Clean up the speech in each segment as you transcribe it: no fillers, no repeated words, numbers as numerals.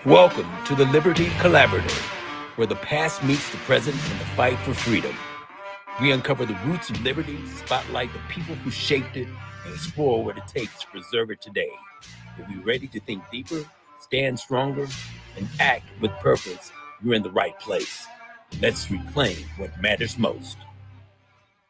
Welcome to the Liberty Collaborative, where the past meets the present in the fight for freedom. We uncover the roots of liberty, spotlight the people who shaped it, and explore what it takes to preserve it today. If you're ready to think deeper, stand stronger, and act with purpose, you're in the right place. Let's reclaim what matters most.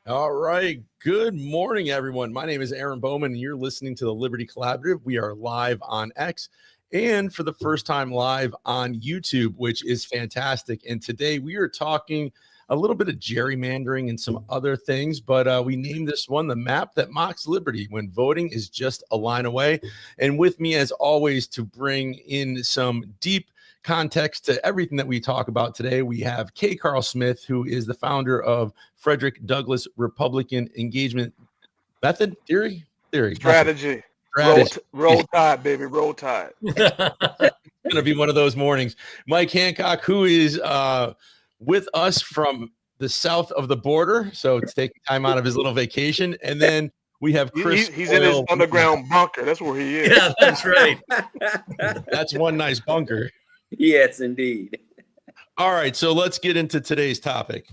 All right. Good morning, everyone. My name is Aaron Bowman, and you're listening to the Liberty Collaborative. We are live on X and for the first time live on YouTube, which is fantastic. And today we are talking a little bit of gerrymandering and some other things, but we named this one the map that mocks liberty when voting is just a line away. And with me, as always, to bring in some deep context to everything that we talk about today, we have K. Carl Smith, who is the founder of Frederick Douglass Republican Engagement Method Theory Strategy. Roll Tide, baby. Roll Tide. It's going to be one of those mornings. Mike Hancock, who is with us from the south of the border, so it's taking time out of his little vacation. And then we have Chris. He's in his underground bunker. That's where he is. Yeah, that's right. That's one nice bunker. Yes, indeed. All right, so let's get into today's topic.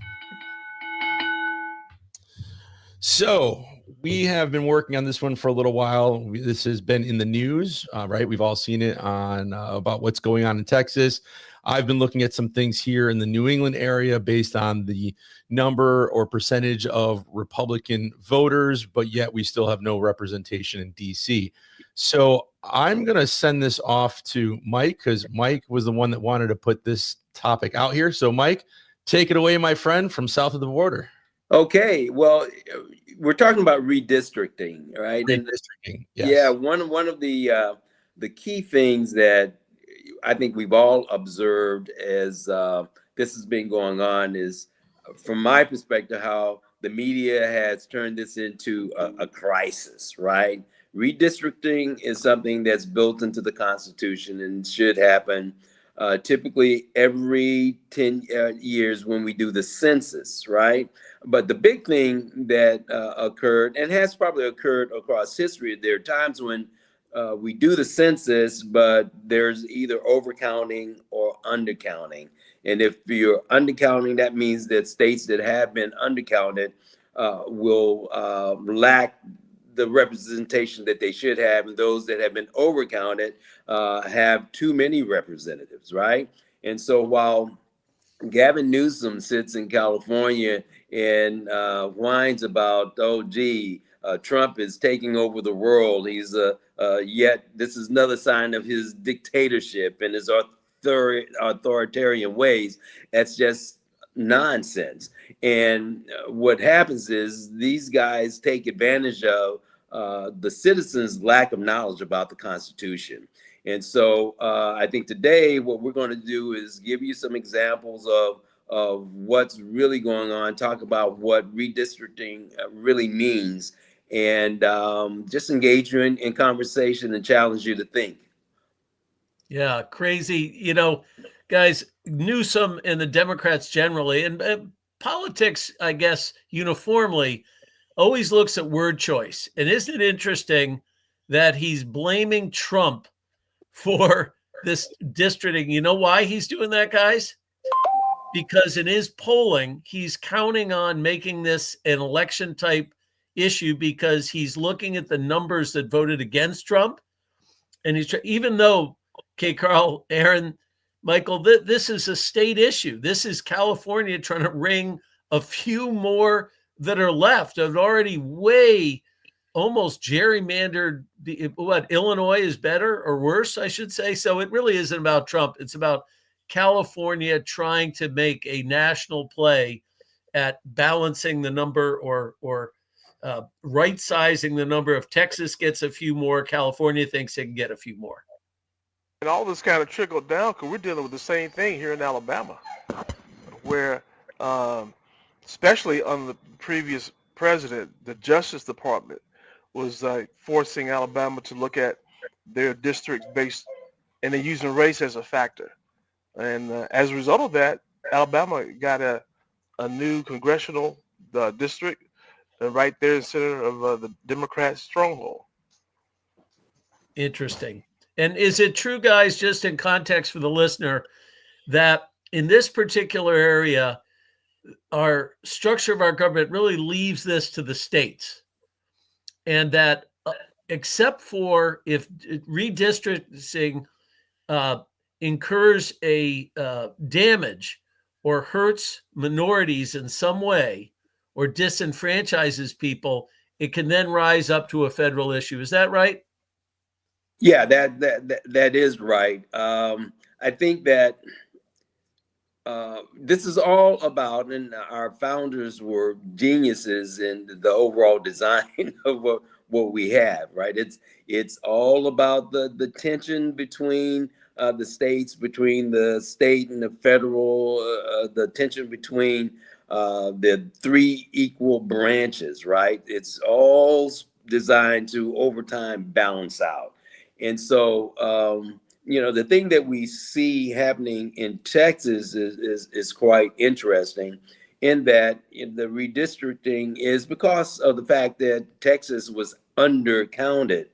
So we have been working on this one for a little while. This has been in the news, right? We've all seen it on about what's going on in Texas. I've been looking at some things here in the New England area based on the number or percentage of Republican voters, but yet we still have no representation in DC. So I'm going to send this off to Mike because Mike was the one that wanted to put this topic out here. So Mike, take it away, my friend, from south of the border. Okay, well, we're talking about redistricting, right? Redistricting, yes. Yeah, one of the key things that I think we've all observed as this has been going on is, from my perspective, how the media has turned this into a crisis, right? Redistricting is something that's built into the Constitution and should happen typically every 10 years when we do the census, right? But the big thing that occurred, and has probably occurred across history, there are times when we do the census, but there's either overcounting or undercounting. And if you're undercounting, that means that states that have been undercounted will lack the representation that they should have, and those that have been overcounted have too many representatives, right? And so while Gavin Newsom sits in California and whines about, oh, gee, Trump is taking over the world. He's yet this is another sign of his dictatorship and his authoritarian ways. That's just nonsense. And what happens is these guys take advantage of the citizens' lack of knowledge about the Constitution. And so I think today what we're going to do is give you some examples of what's really going on, talk about what redistricting really means, and just engage you in conversation and challenge you to think. Yeah, crazy. You know, guys, Newsom and the Democrats generally, and politics, I guess, uniformly, always looks at word choice. And isn't it interesting that he's blaming Trump for this districting? You know why he's doing that, guys? Because in his polling, he's counting on making this an election type issue because he's looking at the numbers that voted against Trump. And he's even though, K. Carl, Aaron, Michael, this is a state issue. This is California trying to wring a few more that are left. I've already way almost gerrymandered. What, Illinois is better or worse, I should say. So it really isn't about Trump. It's about California trying to make a national play at balancing the number or right-sizing the number. If Texas gets a few more, California thinks it can get a few more. And all this kind of trickled down because we're dealing with the same thing here in Alabama, where especially under the previous president, the Justice Department was forcing Alabama to look at their districts based, and then using race as a factor. And as a result of that, Alabama got a new congressional district right there in the center of the Democrat stronghold. Interesting. And is it true, guys, just in context for the listener, that in this particular area, our structure of our government really leaves this to the states, and that except for if redistricting incurs a damage or hurts minorities in some way or disenfranchises people, it can then rise up to a federal issue. Is that right? Yeah, that is right. I think that this is all about, and our founders were geniuses in the overall design of what we have, right? It's all about the tension between the states, between the state and the federal, the tension between the three equal branches, right? It's all designed to over time balance out. And so the thing that we see happening in Texas is quite interesting, in that the redistricting is because of the fact that Texas was undercounted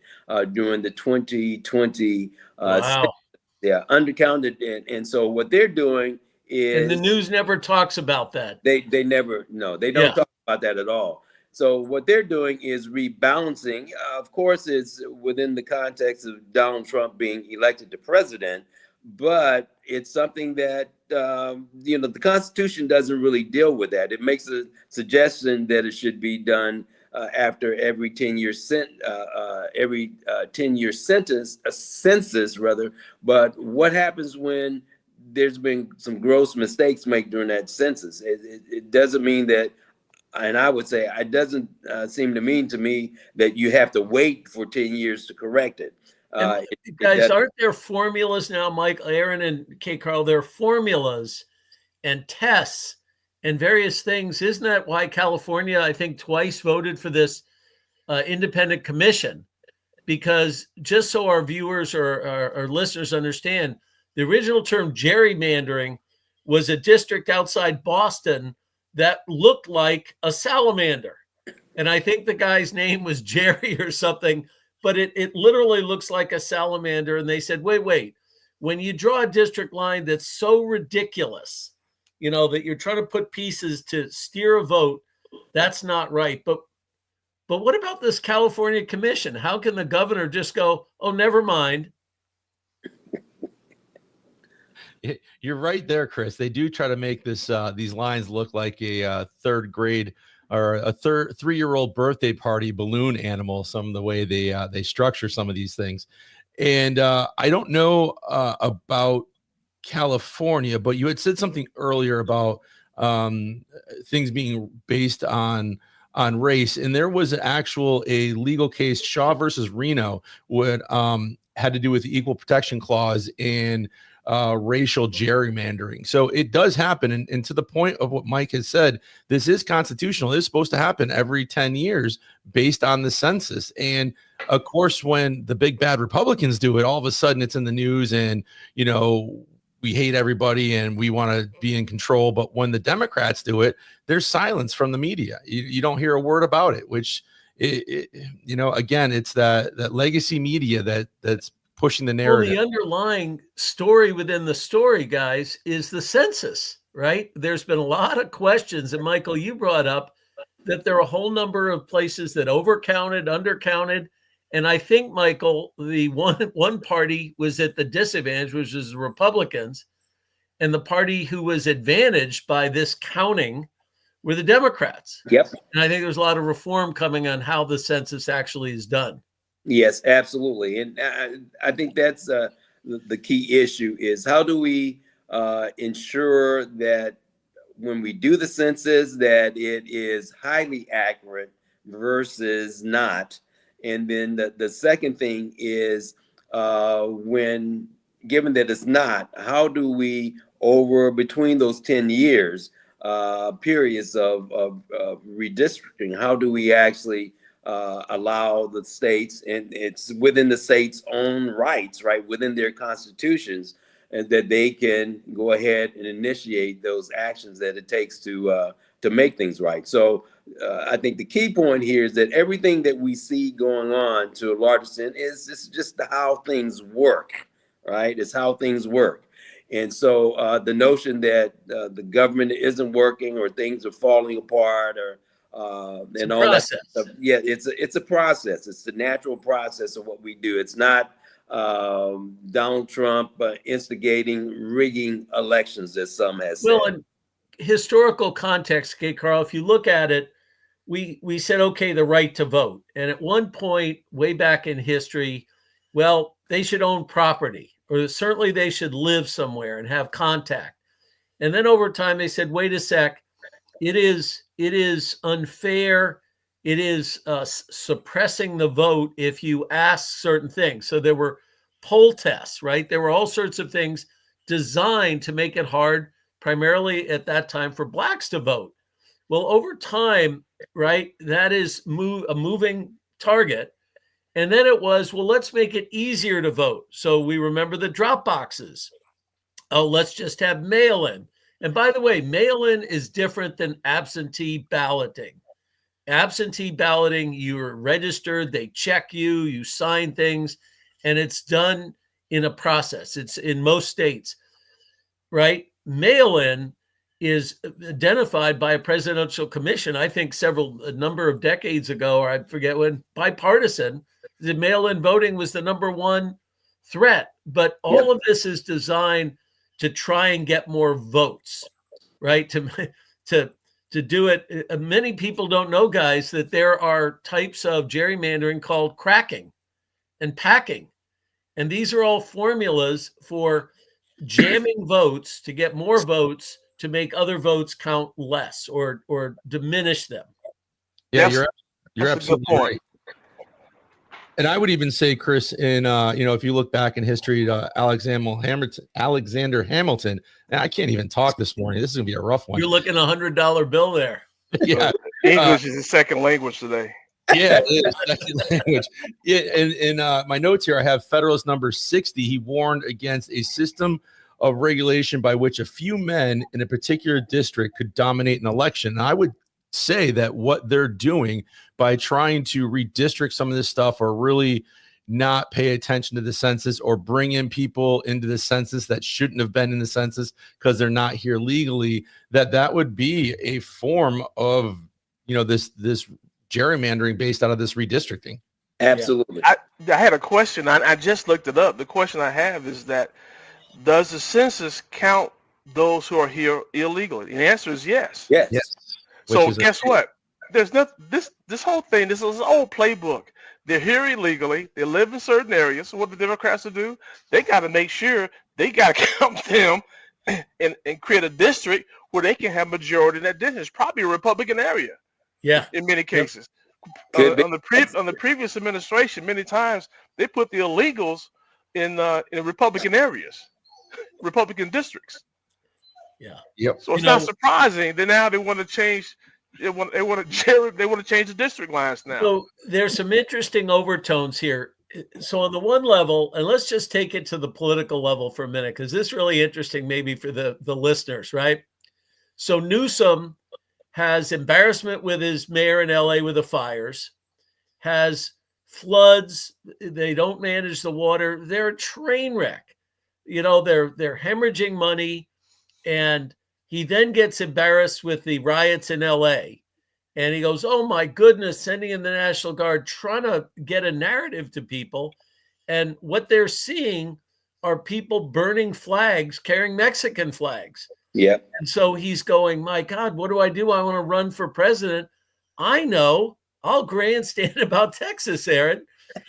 during the 2020 Wow. undercounted, and so what they're doing is, And the news never talks about that. they never, no, they don't talk about that at all. So what they're doing is rebalancing. Of course, it's within the context of Donald Trump being elected to president, but it's something that the Constitution doesn't really deal with that. It makes a suggestion that it should be done after every 10-year census rather. But what happens when there's been some gross mistakes made during that census? It doesn't mean that. And I would say it doesn't seem to mean to me that you have to wait for 10 years to correct it. Guys, aren't there formulas now, Mike, Aaron, and K. Carl? There are formulas and tests and various things. Isn't that why California, I think, twice voted for this independent commission? Because just so our viewers or our listeners understand, the original term gerrymandering was a district outside Boston that looked like a salamander. And I think the guy's name was Jerry or something, but it literally looks like a salamander. And they said, wait, when you draw a district line that's so ridiculous, that you're trying to put pieces to steer a vote, that's not right. But what about this California commission? How can the governor just go, oh, never mind? You're right there, Chris. They do try to make these lines look like a third grade or a 3-year-old birthday party balloon animal. Some of the way they structure some of these things, and I don't know about California, but you had said something earlier about things being based on race, and there was a legal case, Shaw versus Reno, what had to do with the Equal Protection Clause and racial gerrymandering. So it does happen. And to the point of what Mike has said, this is constitutional. This is supposed to happen every 10 years based on the census. And of course, when the big bad Republicans do it, all of a sudden it's in the news and, we hate everybody and we want to be in control. But when the Democrats do it, there's silence from the media. You don't hear a word about it, which, again, it's that legacy media that's pushing the narrative. Well, the underlying story within the story, guys, is the census, right? There's been a lot of questions, and Michael, you brought up that there are a whole number of places that overcounted, undercounted, and I think, Michael, the one party was at the disadvantage, which is the Republicans, and the party who was advantaged by this counting were the Democrats. Yep. And I think there's a lot of reform coming on how the census actually is done. Yes, absolutely. And I think that's the key issue is how do we ensure that when we do the census that it is highly accurate versus not. And then the second thing is when given that it's not, how do we between those 10 years periods of redistricting, how do we actually allow the states, and it's within the state's own rights, right, within their constitutions, and that they can go ahead and initiate those actions that it takes to make things right. So I think the key point here is that everything that we see going on to a large extent is just how things work, right? It's how things work. And so the notion that the government isn't working or things are falling apart or and all that stuff, yeah, it's a process. It's the natural process of what we do. It's not Donald Trump instigating rigging elections, as some have said. Well, in historical context, okay, Carl, if you look at it, we said, okay, the right to vote. And at one point, way back in history, well, they should own property, or certainly they should live somewhere and have contact. And then over time, they said, wait a sec, it is unfair. It is suppressing the vote if you ask certain things. So there were poll tests, right? There were all sorts of things designed to make it hard, primarily at that time, for blacks to vote. Well, over time, right, that is a moving target. And then it was, well, let's make it easier to vote. So we remember the drop boxes. Oh, let's just have mail-in. And by the way, mail-in is different than absentee balloting. Absentee balloting, you're registered, they check you, you sign things, and it's done in a process. It's in most states, right? Mail-in is identified by a presidential commission, I think a number of decades ago, or I forget when, bipartisan. The mail-in voting was the number one threat. But all of this is designed to try and get more votes, right? To do it. Many people don't know, guys, that there are types of gerrymandering called cracking and packing. And these are all formulas for jamming votes to get more votes to make other votes count less or diminish them. Yeah, you're absolutely right. And I would even say, Chris, in if you look back in history, Alexander Hamilton, and I can't even talk this morning. This is gonna be a rough one. You're looking at $100 bill there. Yeah, English is a second language today. Yeah, it is second language. Yeah, in my notes here, I have Federalist number 60. He warned against a system of regulation by which a few men in a particular district could dominate an election. And I would say that what they're doing by trying to redistrict some of this stuff or really not pay attention to the census or bring in people into the census that shouldn't have been in the census because they're not here legally, that would be a form of, this gerrymandering based out of this redistricting. Absolutely. I had a question. I just looked it up. The question I have is that, does the census count those who are here illegally? And the answer is yes. Yes. So guess what? There's not this whole thing. This is an old playbook. They're here illegally. They live in certain areas. So what the Democrats will do? They got to make sure they got to count them and create a district where they can have majority in that district. It's probably a Republican area. Yeah. In many cases. On the previous administration, many times they put the illegals in Republican areas, Republican districts. Yeah. Yep. So it's not surprising that now they want to change. They want to change the district lines now. So there's some interesting overtones here. So on the one level, and let's just take it to the political level for a minute, because this is really interesting, maybe for the listeners, right? So Newsom has embarrassment with his mayor in LA with the fires, has floods. They don't manage the water. They're a train wreck. They're hemorrhaging money. And he then gets embarrassed with the riots in LA. And he goes, oh my goodness, sending in the National Guard, trying to get a narrative to people. And what they're seeing are people burning flags, carrying Mexican flags. Yeah. And so he's going, my God, what do? I want to run for president. I know, I'll grandstand about Texas, Aaron.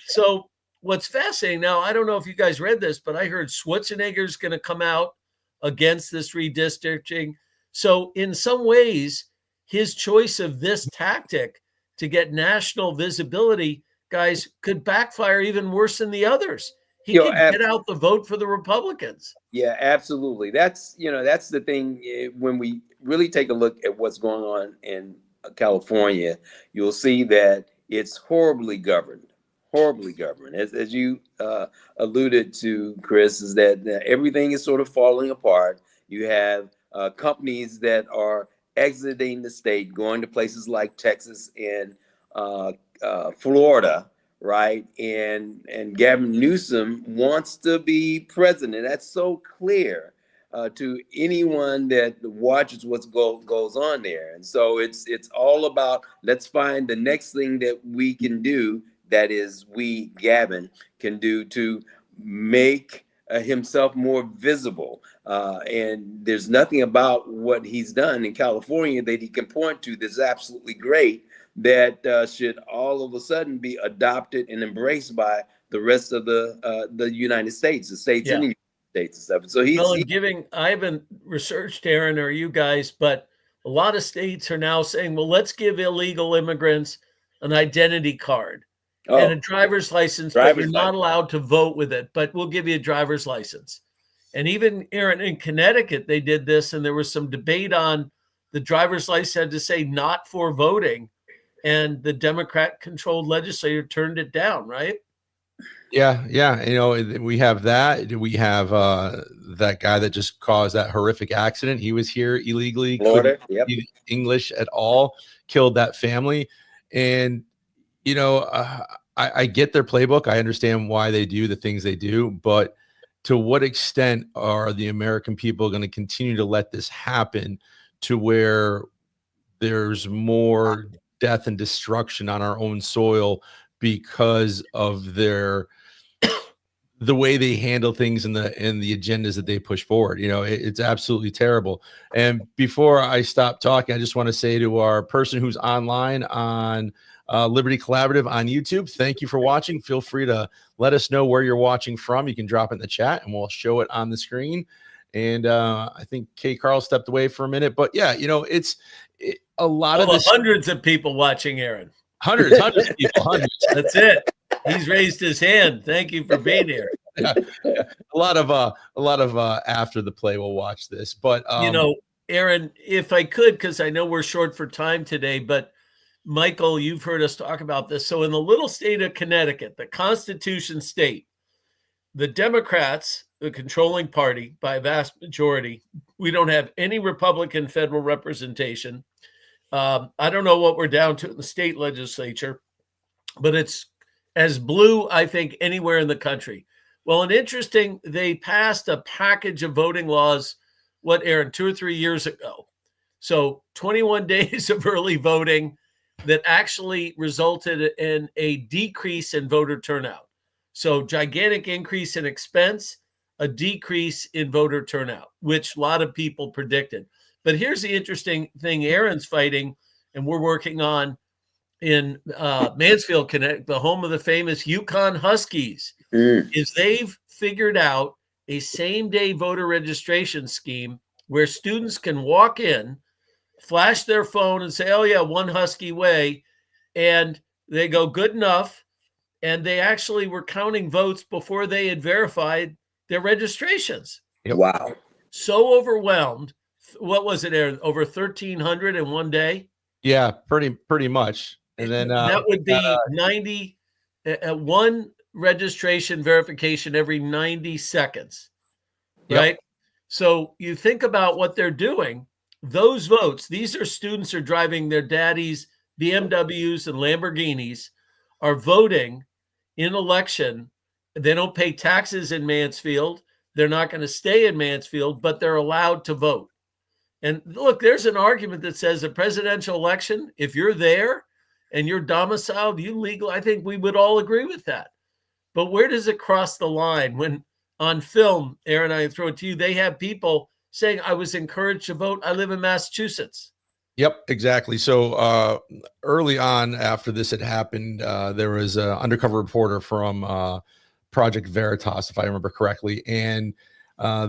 So what's fascinating now, I don't know if you guys read this, but I heard Schwarzenegger's going to come out against this redistricting. So in some ways, his choice of this tactic to get national visibility, guys, could backfire even worse than the others. He could get out the vote for the Republicans. Yeah, absolutely. That's the thing. When we really take a look at what's going on in California, you'll see that it's horribly governed. As you alluded to, Chris, is that everything is sort of falling apart. You have companies that are exiting the state, going to places like Texas and Florida, right? And Gavin Newsom wants to be president. That's so clear to anyone that watches what goes on there. And so it's all about, let's find the next thing that we can do, that is Gavin can do to make himself more visible. And there's nothing about what he's done in California that he can point to that's absolutely great, that should all of a sudden be adopted and embraced by the rest of the United States, the states in the United States and stuff. So I haven't researched, Aaron, or you guys, but a lot of states are now saying, well, let's give illegal immigrants an identity card and a driver's license, but you're not allowed to vote with it, but we'll give you a driver's license. And even, Aaron, in Connecticut, they did this, and there was some debate on the driver's license had to say not for voting, and the Democrat-controlled legislature turned it down, right? Yeah. We have that. We have that guy that just caused that horrific accident. He was here illegally, Florida, couldn't speak English at all, killed that family. And, I get their playbook. I understand why they do the things they do, but to what extent are the American people going to continue to let this happen to where there's more death and destruction on our own soil because of the way they handle things and the agendas that they push forward? It's absolutely terrible. And before I stop talking, I just want to say to our person who's online on Liberty Collaborative on YouTube, thank you for watching. Feel free to let us know where you're watching from. You can drop it in the chat and we'll show it on the screen. And I think Kay Carl stepped away for a minute, but yeah, it's a lot of this. Hundreds of people watching, Aaron. Hundreds of people. Hundreds. That's it. He's raised his hand. Thank you for being here. Yeah. A lot of after the play will watch this, but Aaron, if I could, because I know we're short for time today, but Michael, you've heard us talk about this. So in the little state of Connecticut, the Constitution state, the Democrats, the controlling party by a vast majority, we don't have any Republican federal representation. I don't know what we're down to in the state legislature, but it's as blue, I think, anywhere in the country. Well, they passed a package of voting laws, Aaron, 2 or 3 years ago. So 21 days of early voting that actually resulted in a decrease in voter turnout. So gigantic increase in expense, a decrease in voter turnout, which a lot of people predicted. But here's the interesting thing Aaron's fighting, and we're working on in Mansfield, Connecticut, the home of the famous Yukon Huskies, is they've figured out a same-day voter registration scheme where students can walk in, flash their phone and say, oh yeah, one Husky way, and they go good enough, and they actually were counting votes before they had verified their registrations. Yep. Wow. So overwhelmed. What was it, Aaron? Over 1,300 in one day? Yeah, pretty much. And then that would be 90 one registration verification every 90 seconds, right? Yep. So you think about what they're doing. Those votes, these are students are driving their daddies' BMWs and Lamborghinis, are voting in election. They don't pay taxes in Mansfield. They're not going to stay in Mansfield, but they're allowed to vote. And look, there's an argument that says a presidential election, if you're there and you're domiciled, you legal, I think we would all agree with that. But where does it cross the line when on film, Aaron, I throw it to you, they have people saying, I was encouraged to vote. I live in Massachusetts. Yep, exactly. So early on after this had happened, there was an undercover reporter from Project Veritas, if I remember correctly. And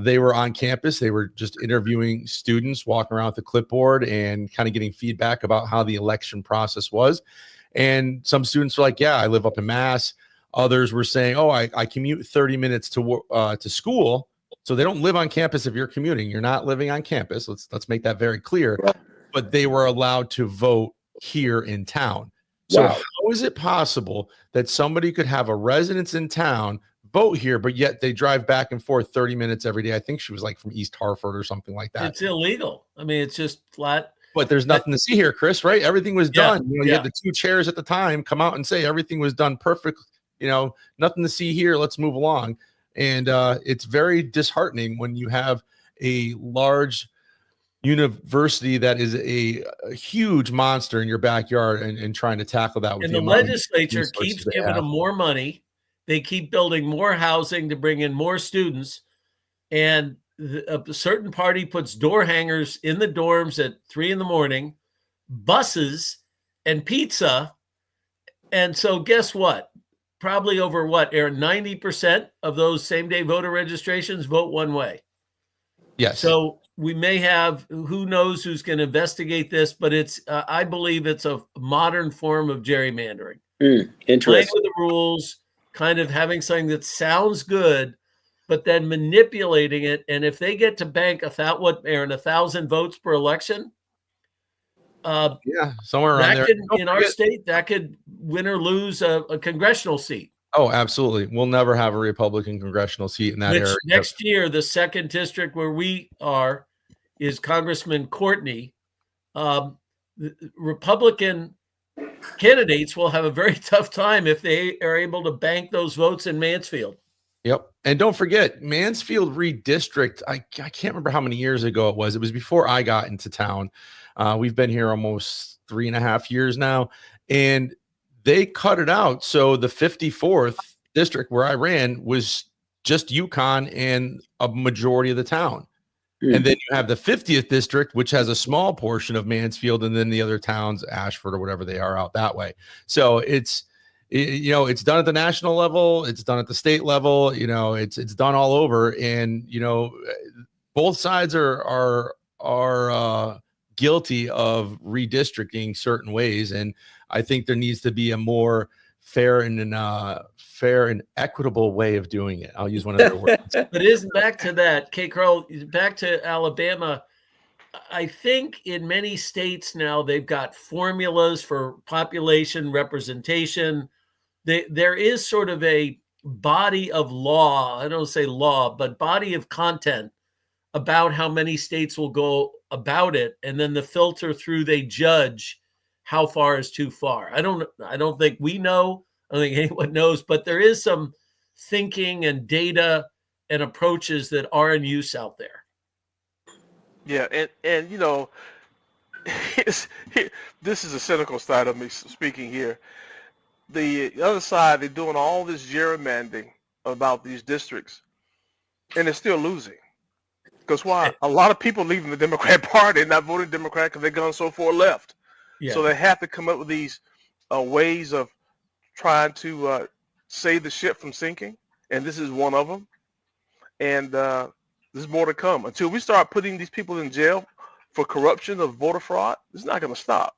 they were on campus. They were just interviewing students, walking around with a clipboard and kind of getting feedback about how the election process was. And some students were like, yeah, I live up in Mass. Others were saying, oh, I commute 30 minutes to school. So they don't live on campus. If you're commuting, you're not living on campus. Let's make that very clear. But they were allowed to vote here in town. So how is it possible that somebody could have a residence in town, vote here, but yet they drive back and forth 30 minutes every day? I think she was like from East Hartford or something like that. It's illegal. I mean, it's just flat. But there's nothing to see here, Chris, right? Everything was done. You had the two chairs at the time come out and say everything was done perfect. Nothing to see here. Let's move along. And it's very disheartening when you have a large university that is a huge monster in your backyard and trying to tackle that. And the legislature keeps giving them more money. They keep building more housing to bring in more students. And a certain party puts door hangers in the dorms at 3 a.m, buses and pizza. And so guess what? Probably over Aaron, 90% of those same-day voter registrations vote one way. Yes. So we may have, who knows who's going to investigate this, but it's, I believe it's a modern form of gerrymandering. Interesting. Playing with the rules, kind of having something that sounds good, but then manipulating it. And if they get to bank 1,000 votes per election, somewhere around there. In our state, that could win or lose a congressional seat. Oh, absolutely. We'll never have a Republican congressional seat in that area. Next year, the 2nd district where we are is Congressman Courtney. Republican candidates will have a very tough time if they are able to bank those votes in Mansfield. Yep. And don't forget, Mansfield redistrict, I can't remember how many years ago it was. It was before I got into town. We've been here almost 3.5 years now, and they cut it out. So the 54th district where I ran was just Yukon and a majority of the town. And then you have the 50th district, which has a small portion of Mansfield, and then the other towns, Ashford or whatever they are, out that way. So it's done at the national level, it's done at the state level, it's done all over. And both sides are guilty of redistricting certain ways, and I think there needs to be a more fair and equitable way of doing it. I'll use one of their words. But isn't back to that, K. Carl, back to Alabama. I think in many states now they've got formulas for population representation. There is sort of a body of law. I don't say law, but body of content about how many states will go about it, and then the filter through they judge how far is too far. I don't think we know. I don't think anyone knows, but there is some thinking and data and approaches that are in use out there. Yeah, and this is a cynical side of me speaking here. The other side, they're doing all this gerrymandering about these districts, and they're still losing. Because why? A lot of people leaving the Democrat Party and not voting Democrat because they've gone so far left. Yeah. So they have to come up with these ways of trying to save the ship from sinking, and this is one of them. And there's more to come. Until we start putting these people in jail for corruption of voter fraud, it's not going to stop.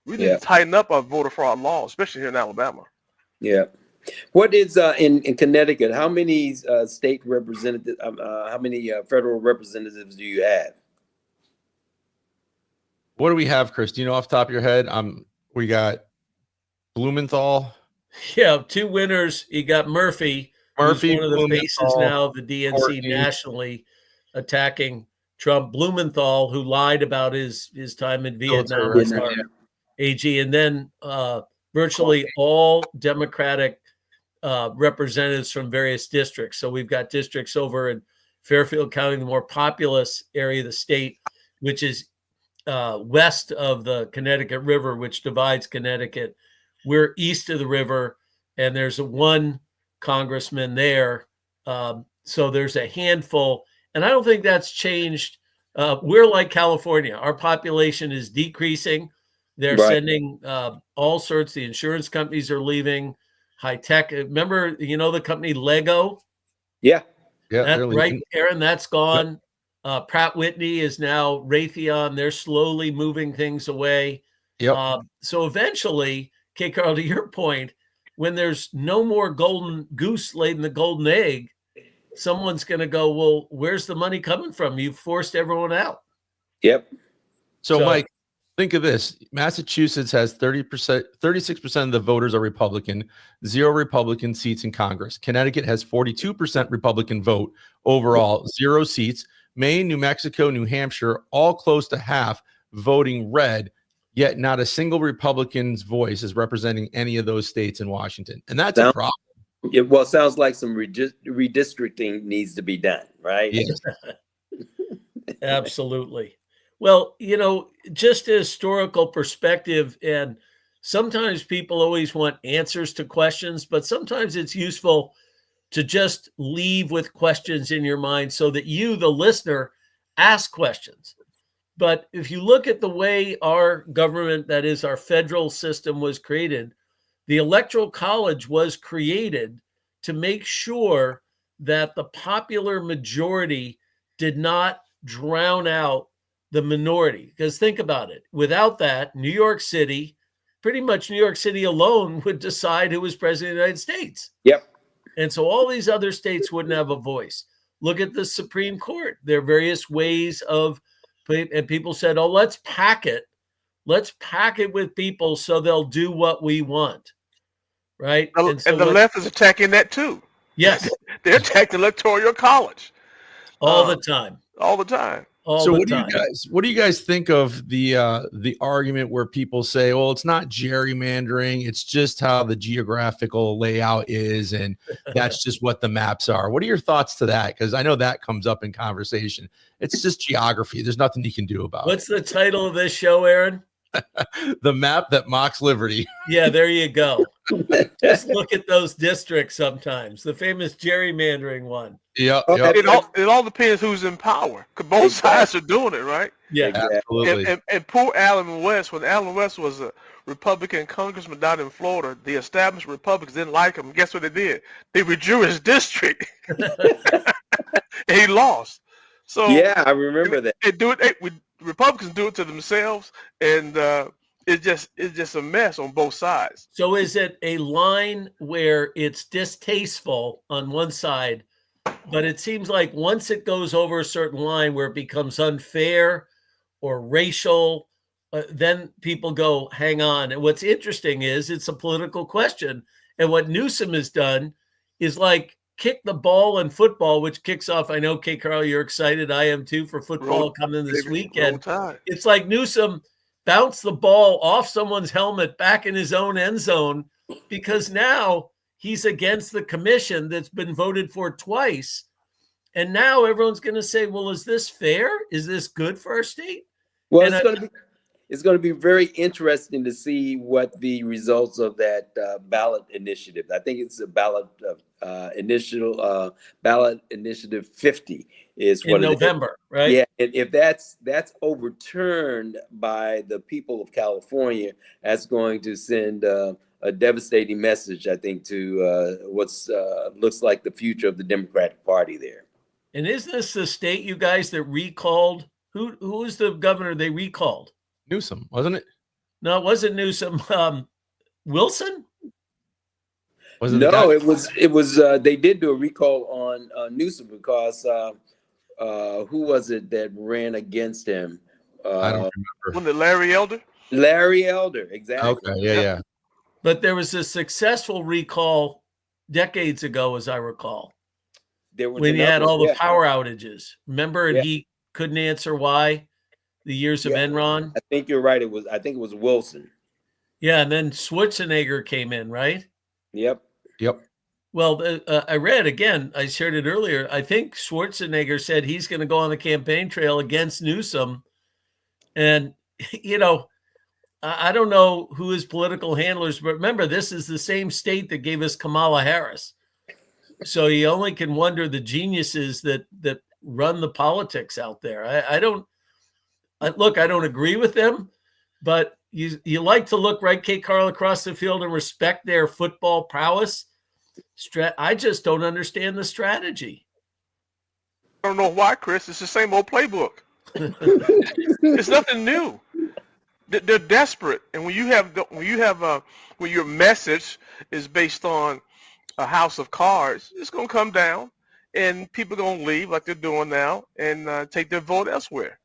We need to tighten up our voter fraud law, especially here in Alabama. Yeah. What is in Connecticut? How many state representatives? How many federal representatives do you have? What do we have, Chris? Do you know off the top of your head? We got Blumenthal. Yeah, 2 winners. You got Murphy, who's one of the faces now of the DNC nationally, attacking Trump. Blumenthal, who lied about his time in Vietnam as our AG, and then virtually all Democratic representatives from various districts. So we've got districts over in Fairfield County, the more populous area of the state, which is west of the Connecticut River, which divides Connecticut. We're east of the river, and there's one congressman there. So there's a handful, and I don't think that's changed. We're like California. Our population is decreasing. They're sending all sorts. The insurance companies are leaving. High tech. Remember, the company Lego? Yeah. Right, Aaron, that's gone. Pratt Whitney is now Raytheon. They're slowly moving things away. Yep. So eventually, K. Carl, to your point, when there's no more golden goose laid in the golden egg, someone's going to go, well, where's the money coming from? You've forced everyone out. Yep. So Mike, think of this. Massachusetts has 36% of the voters are Republican, 0 Republican seats in Congress. Connecticut has 42% Republican vote overall, 0 seats. Maine, New Mexico, New Hampshire, all close to half voting red, yet not a single Republican's voice is representing any of those states in Washington. And that's a problem. Well, it sounds like some redistricting needs to be done, right? Yes. Absolutely. Well, just a historical perspective, and sometimes people always want answers to questions, but sometimes it's useful to just leave with questions in your mind so that you, the listener, ask questions. But if you look at the way our government, that is our federal system, was created, the Electoral College was created to make sure that the popular majority did not drown out the minority. Because think about it. Without that, New York City, pretty much New York City alone, would decide who was president of the United States. Yep. And so all these other states wouldn't have a voice. Look at the Supreme Court. There are various ways of, and people said, oh, let's pack it. Let's pack it with people so they'll do what we want. Right? And the left is attacking that too. Yes. They're attacking the Electoral College. All the time. All the time. So what do you guys think of the argument where people say, well, it's not gerrymandering, it's just how the geographical layout is, and that's just what the maps are? What are your thoughts to that? Because I know that comes up in conversation. It's just geography. There's nothing you can do about it. What's the title of this show, Aaron? The map that mocks liberty. Yeah, there you go. Just look at those districts sometimes. The famous gerrymandering one. Yeah. It all depends who's in power. Because both sides are doing it, right? Yeah, absolutely. And poor Alan West, when Alan West was a Republican congressman down in Florida, the established Republicans didn't like him. Guess what they did? They withdrew his district. And he lost. So yeah, I remember that. Republicans do it to themselves, and it's just a mess on both sides. So is it a line where it's distasteful on one side, but it seems like once it goes over a certain line where it becomes unfair or racial, then people go, hang on. And what's interesting is it's a political question. And what Newsom has done is like kick the ball in football, which kicks off. I know, K. Carl, you're excited. I am too, for football coming this weekend. It's like Newsom bounced the ball off someone's helmet back in his own end zone, because now he's against the commission that's been voted for twice. And now everyone's going to say, well, is this fair? Is this good for our state? Well, it's going to be very interesting to see what the results of that ballot initiative. I think it's a ballot ballot initiative 50 is what in November, right? Yeah, and if that's overturned by the people of California, that's going to send a devastating message, I think, to what's looks like the future of the Democratic Party there. And is this the state, you guys, that recalled? Who is the governor they recalled? Newsom, wasn't it? No, it wasn't Newsom. Wilson? Was it? No, it was. They did do a recall on Newsom because who was it that ran against him? I don't remember. Wasn't it Larry Elder? Larry Elder, exactly. Okay, yeah. But there was a successful recall decades ago, as I recall, when he had all the power outages. Remember, and he couldn't answer why. The years of Enron. I think you're right. I think it was Wilson. Yeah, and then Schwarzenegger came in, right? Yep. Well, I read again. I shared it earlier. I think Schwarzenegger said he's going to go on the campaign trail against Newsom, and I don't know who his political handlers, but remember, this is the same state that gave us Kamala Harris. So you only can wonder the geniuses that run the politics out there. I don't agree with them, but you like to look, right, K. Carl, across the field and respect their football prowess. I just don't understand the strategy. I don't know why, Chris. It's the same old playbook. It's nothing new. They're desperate, and when your message is based on a house of cards, it's going to come down, and people are going to leave like they're doing now and take their vote elsewhere.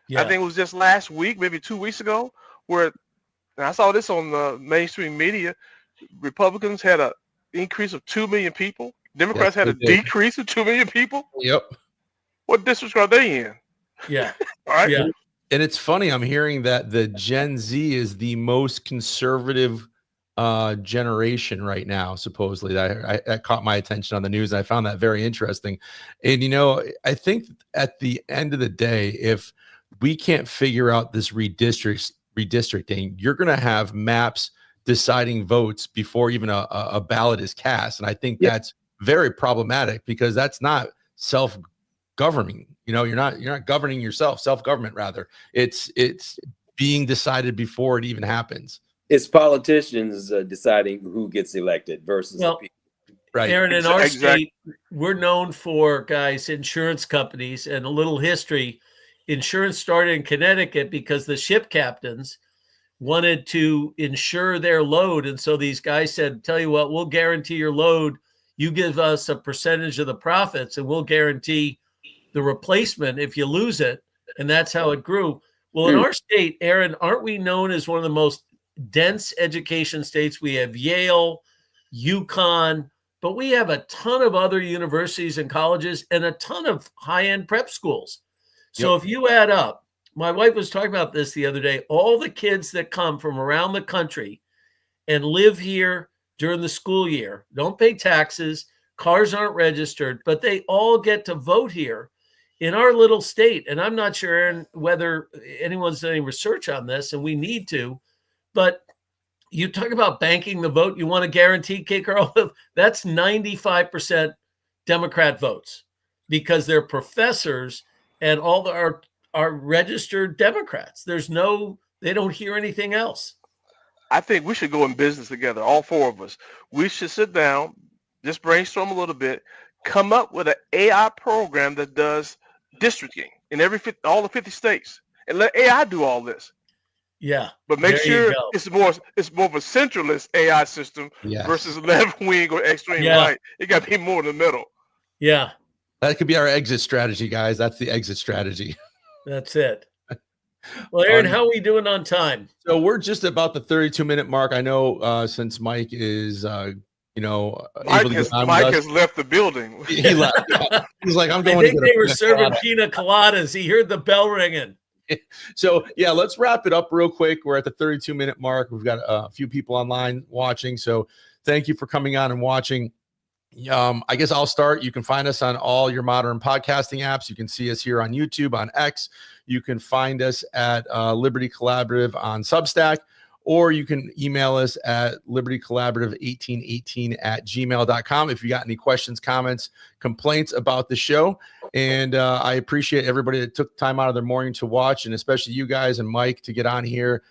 Yeah. I think it was just last week, maybe 2 weeks ago, where I saw this on the mainstream media. Republicans had an increase of 2 million people. Democrats had a decrease of 2 million people. Yep. What districts are they in? Yeah. All right. Yeah. And it's funny, I'm hearing that the Gen Z is the most conservative generation right now, supposedly. That caught my attention on the news, and I found that very interesting. And I think at the end of the day, if we can't figure out this redistricting, you're going to have maps deciding votes before even a ballot is cast. And I think that's very problematic, because that's not self-governing. You're not governing yourself, self-government rather. It's being decided before it even happens. It's politicians deciding who gets elected versus the people. Right. Aaron, in our state, we're known for, guys, insurance companies, and a little history. Insurance started in Connecticut because the ship captains wanted to insure their load. And so these guys said, tell you what, we'll guarantee your load. You give us a percentage of the profits, and we'll guarantee the replacement if you lose it. And that's how it grew. Well, in our state, Aaron, aren't we known as one of the most dense education states? We have Yale, UConn, but we have a ton of other universities and colleges and a ton of high-end prep schools. So if you add up, my wife was talking about this the other day, all the kids that come from around the country and live here during the school year, don't pay taxes, cars aren't registered, but they all get to vote here in our little state. And I'm not sure, Aaron, whether anyone's done any research on this, and we need to, but you talk about banking the vote. You want to guarantee, K. Carl, that's 95% Democrat votes, because they're professors and all are registered Democrats. They don't hear anything else. I think we should go in business together, all four of us. We should sit down, just brainstorm a little bit, come up with an AI program that does districting in all the 50 states, and let AI do all this. Yeah, but make sure it's more of a centralist AI system versus left wing or extreme right. It got to be more in the middle. Yeah, that could be our exit strategy, guys. That's the exit strategy. That's it. Well, Aaron, how are we doing on time? So we're just about the 32-minute mark. I know since Mike is Mike has left the building. He left. He's like, I'm going. I think they were serving pina coladas. He heard the bell ringing. So let's wrap it up real quick. We're at the 32-minute mark. We've got a few people online watching. So thank you for coming on and watching. I guess I'll start. You can find us on all your modern podcasting apps. You can see us here on YouTube, on X. You can find us at Liberty Collaborative on Substack, or you can email us at libertycollaborative1818@gmail.com if you got any questions, comments, complaints about the show. And I appreciate everybody that took time out of their morning to watch, and especially you guys and Mike to get on here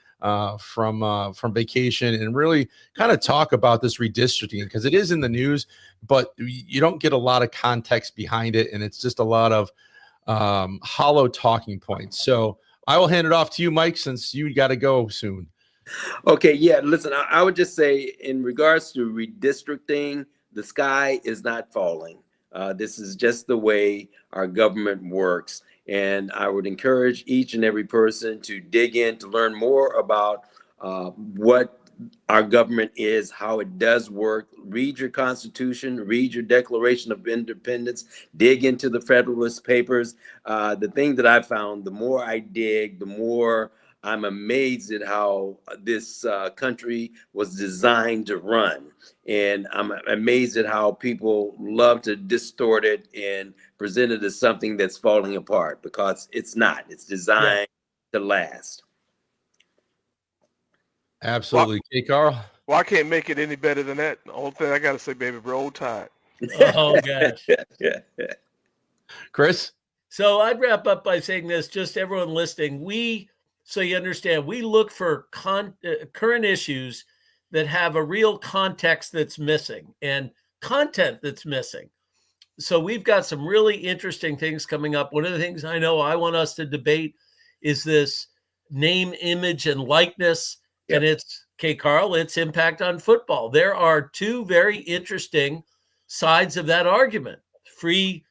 from vacation and really kind of talk about this redistricting, because it is in the news, but you don't get a lot of context behind it, and it's just a lot of hollow talking points. So I will hand it off to you, Mike, since you got to go soon. Okay, listen, I would just say in regards to redistricting, the sky is not falling. This is just the way our government works. And I would encourage each and every person to dig in to learn more about what our government is, how it does work. Read your Constitution, read your Declaration of Independence, dig into the Federalist Papers. The thing that I found, the more I dig, the more I'm amazed at how this country was designed to run. And I'm amazed at how people love to distort it and present it as something that's falling apart, because it's not. It's designed to last. Absolutely. Hey, Carl? Well, I can't make it any better than that. The only thing I got to say, baby, roll tide. Oh, gosh. Chris? So I'd wrap up by saying this, just everyone listening, so you understand, we look for current issues that have a real context that's missing and content that's missing. So we've got some really interesting things coming up. One of the things I know I want us to debate is this name, image, and likeness. Yep. And it's, Carl, its impact on football. There are two very interesting sides of that argument: free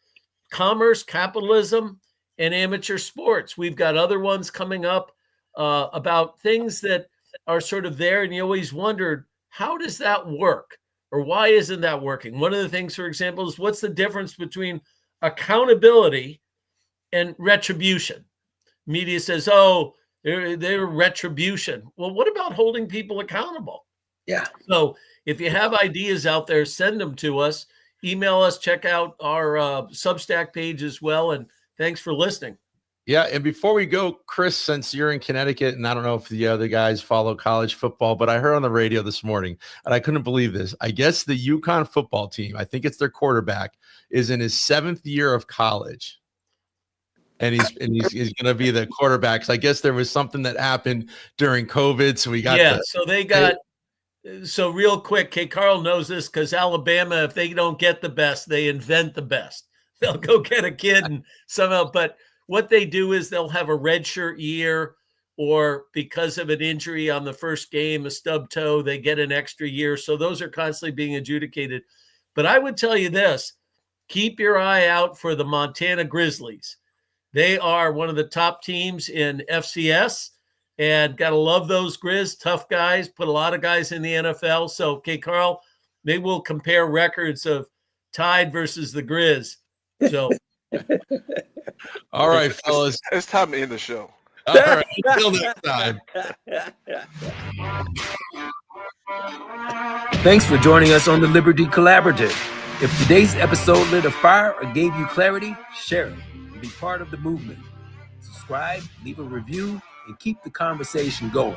commerce, capitalism, and amateur sports. We've got other ones coming up about things that are sort of there, and you always wondered, how does that work, or why isn't that working? One of the things, for example, is what's the difference between accountability and retribution? media says, oh, they're retribution. Well, what about holding people accountable? Yeah. So if you have ideas out there, send them to us. Email us. Check out our Substack page as well. And thanks for listening. Yeah, and before we go, Chris, since you're in Connecticut, and I don't know if the other guys follow college football, but I heard on the radio this morning, and I couldn't believe this. I guess the UConn football team, I think it's their quarterback, is in his 7th year of college. And he's going to be the quarterback. So I guess there was something that happened during COVID. So we got so real quick, K. Carl knows this because Alabama, if they don't get the best, they invent the best. They'll go get a kid and somehow, but what they do is they'll have a redshirt year, or because of an injury on the first game, a stub toe, they get an extra year. So those are constantly being adjudicated. But I would tell you this, keep your eye out for the Montana Grizzlies. They are one of the top teams in FCS, and got to love those Grizz, tough guys, put a lot of guys in the NFL. So, okay, Carl, maybe we'll compare records of Tide versus the Grizz. So, all right, fellas. It's time to end the show. All right, until next time. Thanks for joining us on the Liberty Collaborative. If today's episode lit a fire or gave you clarity, share it and be part of the movement. Subscribe, leave a review, and keep the conversation going.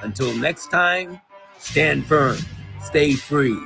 Until next time, stand firm, stay free.